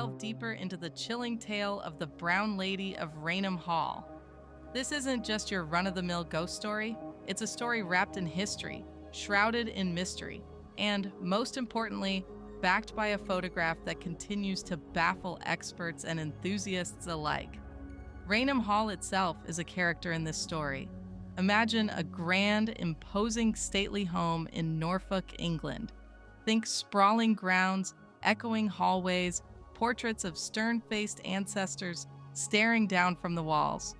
delve deeper into the chilling tale of the Brown Lady of Raynham Hall. This isn't just your run-of-the-mill ghost story, it's a story wrapped in history, shrouded in mystery, and, most importantly, backed by a photograph that continues to baffle experts and enthusiasts alike. Raynham Hall itself is a character in this story. Imagine a grand, imposing, stately home in Norfolk, England. Think sprawling grounds, echoing hallways, portraits of stern-faced ancestors staring down from the walls.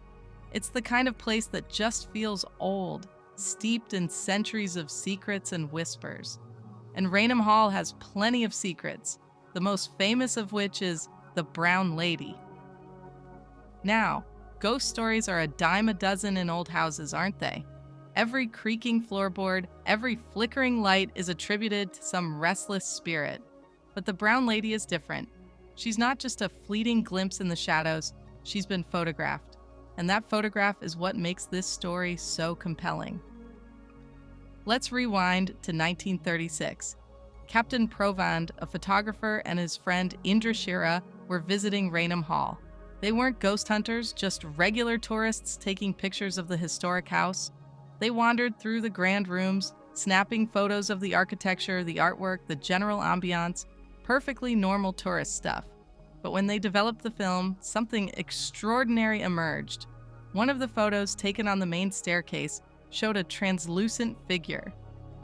It's the kind of place that just feels old, steeped in centuries of secrets and whispers. And Raynham Hall has plenty of secrets, the most famous of which is the Brown Lady. Now, ghost stories are a dime a dozen in old houses, aren't they? Every creaking floorboard, every flickering light is attributed to some restless spirit. But the Brown Lady is different. She's not just a fleeting glimpse in the shadows, she's been photographed. And that photograph is what makes this story so compelling. Let's rewind to 1936. Captain Provand, a photographer, and his friend Indra Shira were visiting Raynham Hall. They weren't ghost hunters, just regular tourists taking pictures of the historic house. They wandered through the grand rooms, snapping photos of the architecture, the artwork, the general ambiance, perfectly normal tourist stuff. But when they developed the film, something extraordinary emerged. One of the photos taken on the main staircase showed a translucent figure.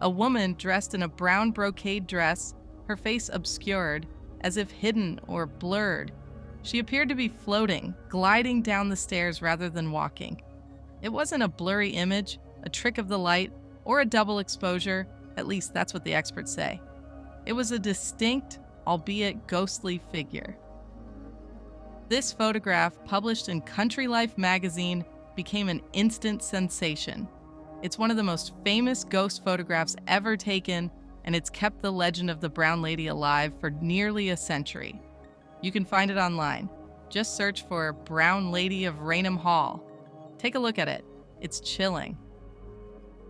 A woman dressed in a brown brocade dress, her face obscured, as if hidden or blurred. She appeared to be floating, gliding down the stairs rather than walking. It wasn't a blurry image, a trick of the light, or a double exposure, at least that's what the experts say. It was a distinct, albeit ghostly figure. This photograph, published in Country Life magazine, became an instant sensation. It's one of the most famous ghost photographs ever taken, and it's kept the legend of the Brown Lady alive for nearly a century. You can find it online. Just search for Brown Lady of Raynham Hall. Take a look at it. It's chilling.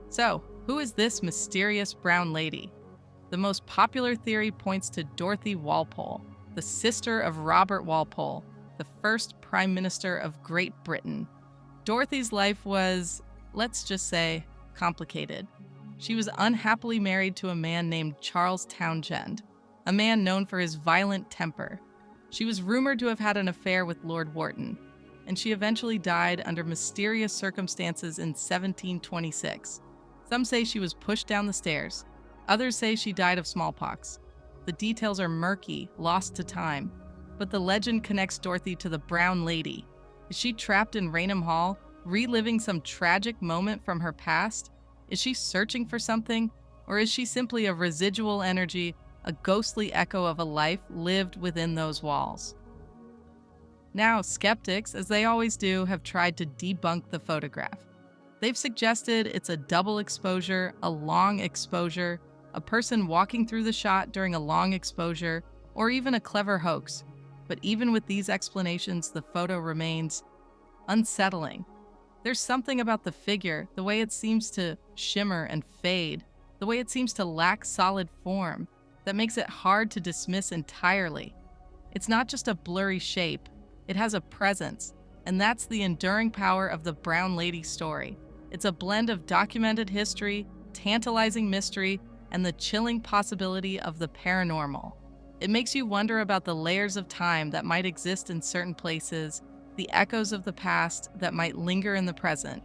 So, who is this mysterious Brown Lady? The most popular theory points to Dorothy Walpole, the sister of Robert Walpole, the first Prime Minister of Great Britain. Dorothy's life was, let's just say, complicated. She was unhappily married to a man named Charles Townshend, a man known for his violent temper. She was rumored to have had an affair with Lord Wharton, and she eventually died under mysterious circumstances in 1726. Some say she was pushed down the stairs. Others say she died of smallpox. The details are murky, lost to time, but the legend connects Dorothy to the Brown Lady. Is she trapped in Raynham Hall, reliving some tragic moment from her past? Is she searching for something, or is she simply a residual energy, a ghostly echo of a life lived within those walls? Now, skeptics, as they always do, have tried to debunk the photograph. They've suggested it's a double exposure, a long exposure, a person walking through the shot during a long exposure, or even a clever hoax. But even with these explanations, the photo remains unsettling. There's something about the figure, the way it seems to shimmer and fade, the way it seems to lack solid form, that makes it hard to dismiss entirely. It's not just a blurry shape, it has a presence, and that's the enduring power of the Brown Lady story. It's a blend of documented history, tantalizing mystery, and the chilling possibility of the paranormal. It makes you wonder about the layers of time that might exist in certain places, the echoes of the past that might linger in the present.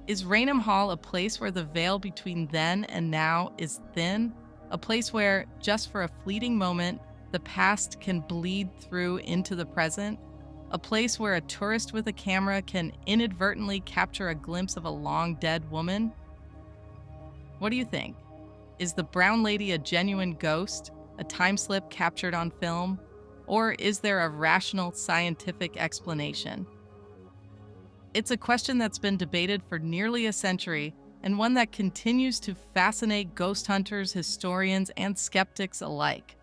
Is Raynham Hall a place where the veil between then and now is thin? A place where, just for a fleeting moment, the past can bleed through into the present? A place where a tourist with a camera can inadvertently capture a glimpse of a long-dead woman? What do you think? Is the Brown Lady a genuine ghost, a time slip captured on film? Or is there a rational, scientific explanation? It's a question that's been debated for nearly a century, and one that continues to fascinate ghost hunters, historians, and skeptics alike.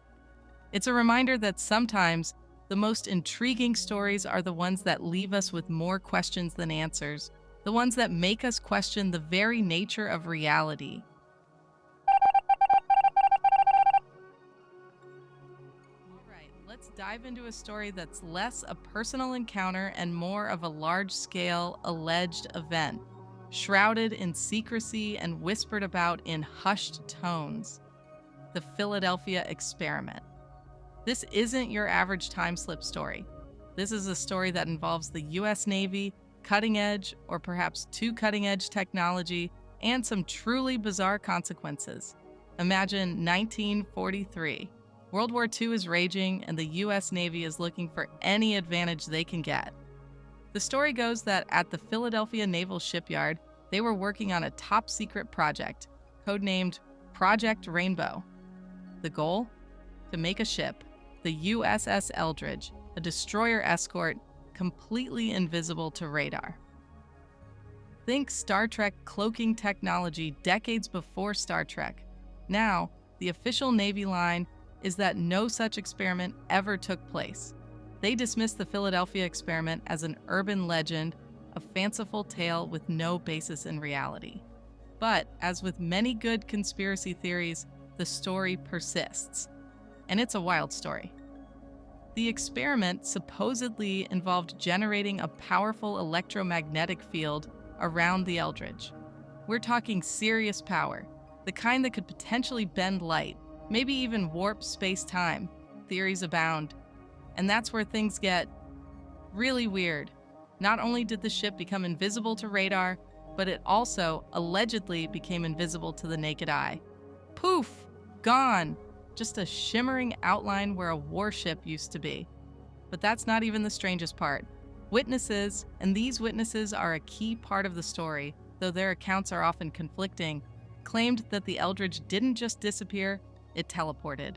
It's a reminder that sometimes the most intriguing stories are the ones that leave us with more questions than answers, the ones that make us question the very nature of reality. let's dive into a story that's less a personal encounter and more of a large-scale alleged event, shrouded in secrecy and whispered about in hushed tones: the Philadelphia experiment. This isn't your average time slip story. This is a story that involves the US Navy, cutting edge, or perhaps too cutting edge technology, and some truly bizarre consequences. Imagine 1943. World War II is raging, and the US Navy is looking for any advantage they can get. The story goes that at the Philadelphia Naval Shipyard, they were working on a top secret project, codenamed Project Rainbow. The goal? To make a ship, the USS Eldridge, a destroyer escort, completely invisible to radar. Think Star Trek cloaking technology decades before Star Trek. Now, the official Navy line is that no such experiment ever took place. They dismissed the Philadelphia experiment as an urban legend, a fanciful tale with no basis in reality. But, as with many good conspiracy theories, the story persists. And it's a wild story. The experiment supposedly involved generating a powerful electromagnetic field around the Eldridge. We're talking serious power, the kind that could potentially bend light, maybe even warp space-time. Theories abound. And that's where things get really weird. Not only did the ship become invisible to radar, but it also allegedly became invisible to the naked eye. Poof! Gone! Just a shimmering outline where a warship used to be. But that's not even the strangest part. Witnesses, and these witnesses are a key part of the story, though their accounts are often conflicting, claimed that the Eldridge didn't just disappear, it teleported.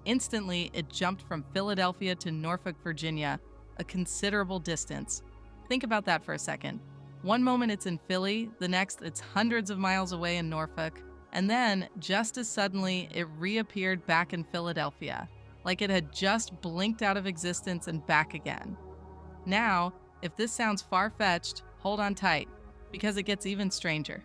Instantly, it jumped from Philadelphia to Norfolk, Virginia, a considerable distance. Think about that for a second. One moment it's in Philly, the next it's hundreds of miles away in Norfolk, and then, just as suddenly, it reappeared back in Philadelphia, like it had just blinked out of existence and back again. Now, if this sounds far-fetched, hold on tight, because it gets even stranger.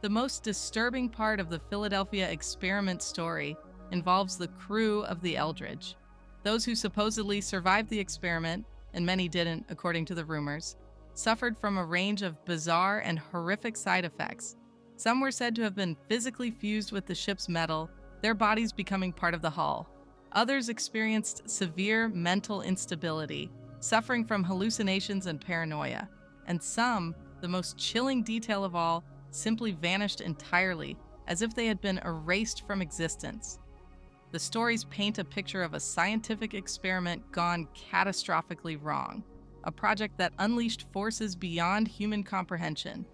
The most disturbing part of the Philadelphia experiment story involves the crew of the Eldridge. Those who supposedly survived the experiment, and many didn't according to the rumors, suffered from a range of bizarre and horrific side effects. Some were said to have been physically fused with the ship's metal, their bodies becoming part of the hull. Others experienced severe mental instability, suffering from hallucinations and paranoia. And some, the most chilling detail of all, simply vanished entirely, as if they had been erased from existence. The stories paint a picture of a scientific experiment gone catastrophically wrong, a project that unleashed forces beyond human comprehension.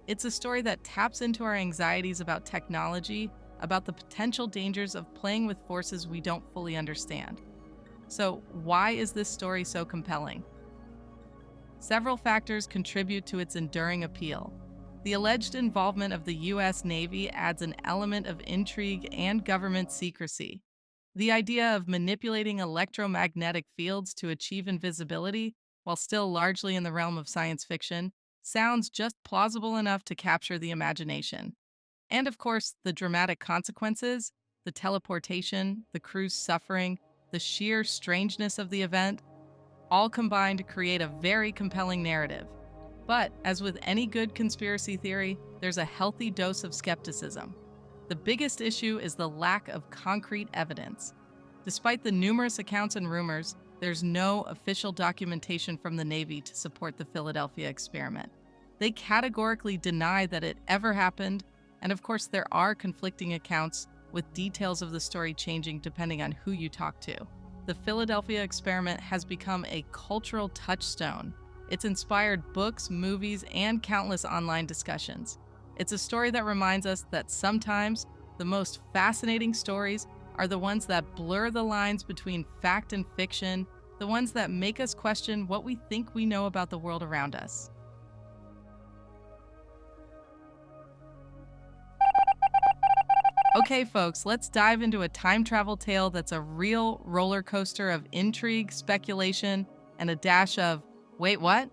It's a story that taps into our anxieties about technology, about the potential dangers of playing with forces we don't fully understand. So, why is this story so compelling? Several factors contribute to its enduring appeal. The alleged involvement of the US Navy adds an element of intrigue and government secrecy. The idea of manipulating electromagnetic fields to achieve invisibility, while still largely in the realm of science fiction, sounds just plausible enough to capture the imagination. And of course, the dramatic consequences, the teleportation, the crew's suffering, the sheer strangeness of the event, all combine to create a very compelling narrative. But, as with any good conspiracy theory, there's a healthy dose of skepticism. The biggest issue is the lack of concrete evidence. Despite the numerous accounts and rumors, there's no official documentation from the Navy to support the Philadelphia experiment. They categorically deny that it ever happened, and of course there are conflicting accounts, with details of the story changing depending on who you talk to. The Philadelphia experiment has become a cultural touchstone. It's inspired books, movies, and countless online discussions. It's a story that reminds us that sometimes the most fascinating stories are the ones that blur the lines between fact and fiction, the ones that make us question what we think we know about the world around us. Okay, folks, let's dive into a time travel tale that's a real roller coaster of intrigue, speculation, and a dash of, wait, what?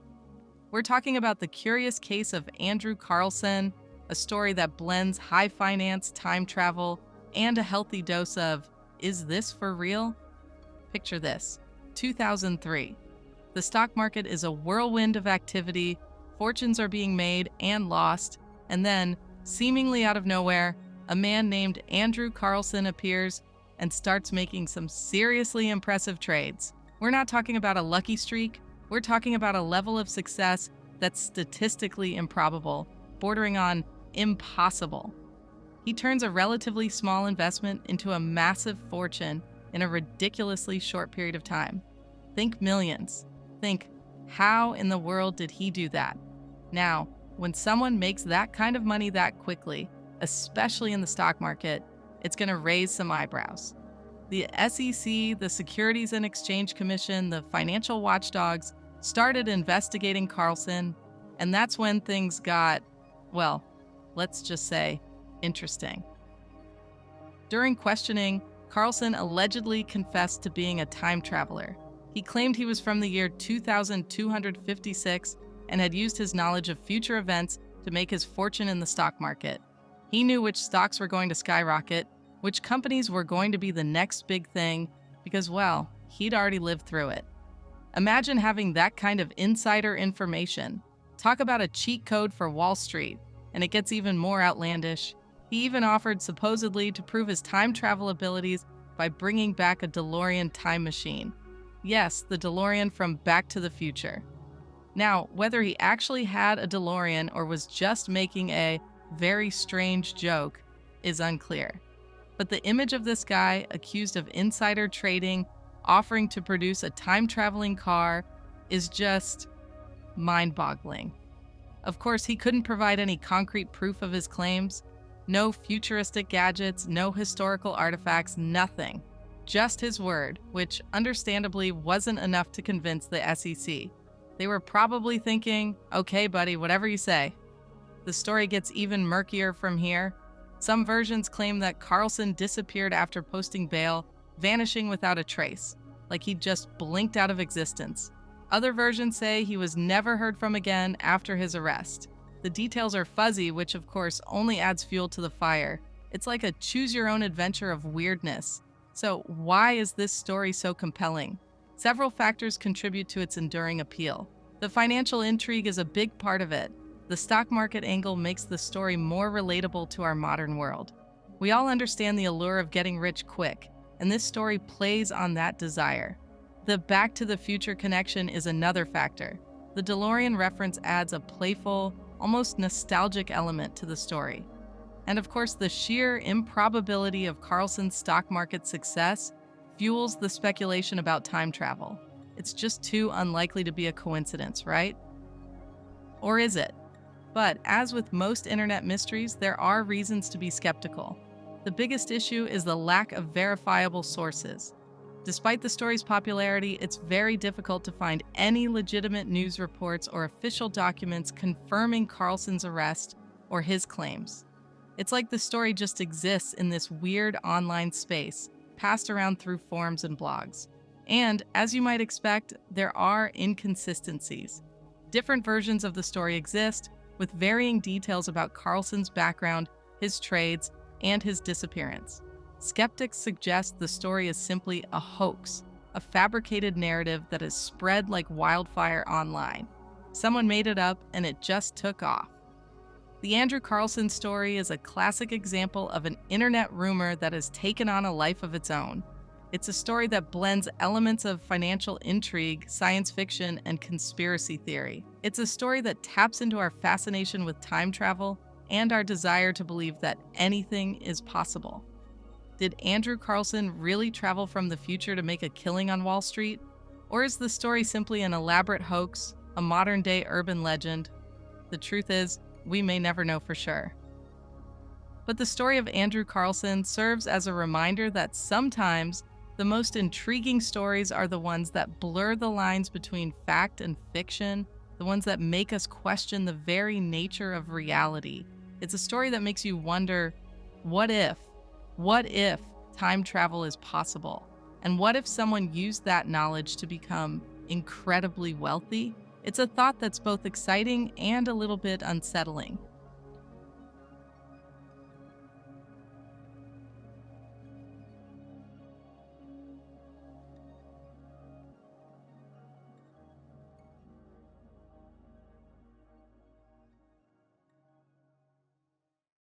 We're talking about the curious case of Andrew Carlson, a story that blends high finance, time travel, and a healthy dose of, is this for real? Picture this: 2003. The stock market is a whirlwind of activity, fortunes are being made and lost, and then, seemingly out of nowhere, a man named Andrew Carlson appears and starts making some seriously impressive trades. We're not talking about a lucky streak, we're talking about a level of success that's statistically improbable, bordering on impossible. He turns a relatively small investment into a massive fortune in a ridiculously short period of time. Think millions. Think, how in the world did he do that? Now, when someone makes that kind of money that quickly, especially in the stock market, it's going to raise some eyebrows. The SEC, the Securities and Exchange Commission, the financial watchdogs started investigating Carlson, and that's when things got, well, let's just say, interesting. During questioning, Carlson allegedly confessed to being a time traveler. He claimed he was from the year 2256 and had used his knowledge of future events to make his fortune in the stock market. He knew which stocks were going to skyrocket, which companies were going to be the next big thing, because, well, he'd already lived through it. Imagine having that kind of insider information. Talk about a cheat code for Wall Street, and it gets even more outlandish. He even offered supposedly to prove his time travel abilities by bringing back a DeLorean time machine. Yes, the DeLorean from Back to the Future. Now, whether he actually had a DeLorean or was just making a very strange joke is unclear. But the image of this guy accused of insider trading, offering to produce a time-traveling car, is just mind-boggling. Of course, he couldn't provide any concrete proof of his claims. No futuristic gadgets, no historical artifacts, nothing. Just his word, which understandably wasn't enough to convince the SEC. They were probably thinking, okay, buddy, whatever you say. The story gets even murkier from here. Some versions claim that Carlson disappeared after posting bail, vanishing without a trace, like he just blinked out of existence. Other versions say he was never heard from again after his arrest. The details are fuzzy, which of course only adds fuel to the fire. It's like a choose-your-own-adventure of weirdness. So why is this story so compelling? Several factors contribute to its enduring appeal. The financial intrigue is a big part of it. The stock market angle makes the story more relatable to our modern world. We all understand the allure of getting rich quick, and this story plays on that desire. The Back to the Future connection is another factor. The DeLorean reference adds a playful, almost nostalgic element to the story. And of course, the sheer improbability of Carlson's stock market success fuels the speculation about time travel. It's just too unlikely to be a coincidence, right? Or is it? But as with most internet mysteries, there are reasons to be skeptical. The biggest issue is the lack of verifiable sources. Despite the story's popularity, it's very difficult to find any legitimate news reports or official documents confirming Carlson's arrest or his claims. It's like the story just exists in this weird online space, passed around through forums and blogs. And, as you might expect, there are inconsistencies. Different versions of the story exist, with varying details about Carlson's background, his trades, and his disappearance. Skeptics suggest the story is simply a hoax, a fabricated narrative that is spread like wildfire online. Someone made it up and it just took off. The Andrew Carlson story is a classic example of an internet rumor that has taken on a life of its own. It's a story that blends elements of financial intrigue, science fiction, and conspiracy theory. It's a story that taps into our fascination with time travel and our desire to believe that anything is possible. Did Andrew Carlson really travel from the future to make a killing on Wall Street? Or is the story simply an elaborate hoax, a modern-day urban legend? The truth is, we may never know for sure. But the story of Andrew Carlson serves as a reminder that sometimes the most intriguing stories are the ones that blur the lines between fact and fiction, the ones that make us question the very nature of reality. It's a story that makes you wonder, what if time travel is possible? And what if someone used that knowledge to become incredibly wealthy? It's a thought that's both exciting and a little bit unsettling.